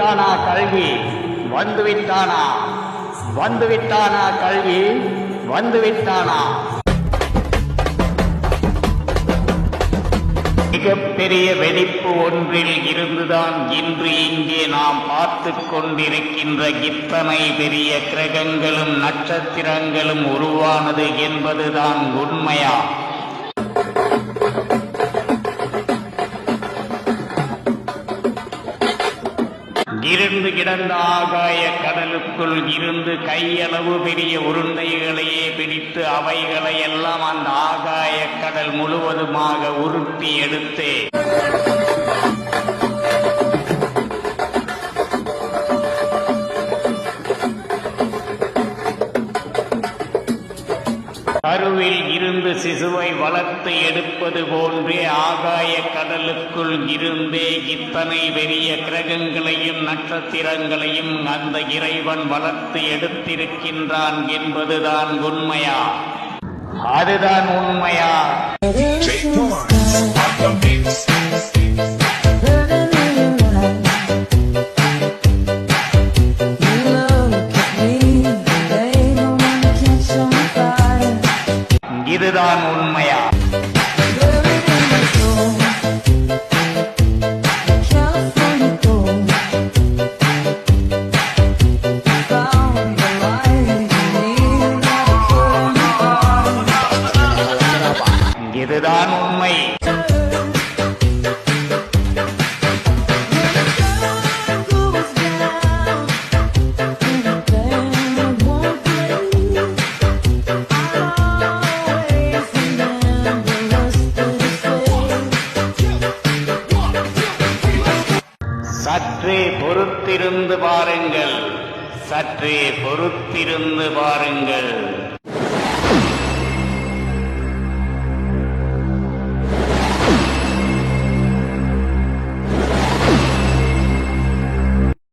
வந்துவிட்டானா கல்வி, வந்துவிட்டானா, வந்துவிட்டானா கல்வி, வந்துவிட்டானா. மிகப்பெரிய வெடிப்பு ஒன்றில் இருந்துதான் இன்று இங்கே நாம் பார்த்து கொண்டிருக்கின்ற இத்தனை பெரிய கிரகங்களும் நட்சத்திரங்களும் உருவானது என்பதுதான் உண்மையா? இருந்து கிடந்த ஆகாய கடலுக்குள் இருந்து கையளவு பெரிய உருண்டைகளையே பிடித்து அவைகளை எல்லாம் அந்த ஆகாய கடல் முழுவதுமாக உருட்டி எடுத்தே கருவில் இருந்து சிசுவை வளர்த்து எடுப்பது போன்றே ஆகாய கடலுக்குள் இருந்தே இத்தனை பெரிய கிரகங்களையும் நட்சத்திரங்களையும் அந்த இறைவன் வளர்த்து எடுத்திருக்கின்றான் என்பதுதான் உண்மையா? அதுதான் உண்மையா? இதுதான் உண்மையா? இதுதான் உண்மை. சற்றே பொறுத்திருந்து பாருங்கள், சற்றே பொறுத்திருந்து பாருங்கள்.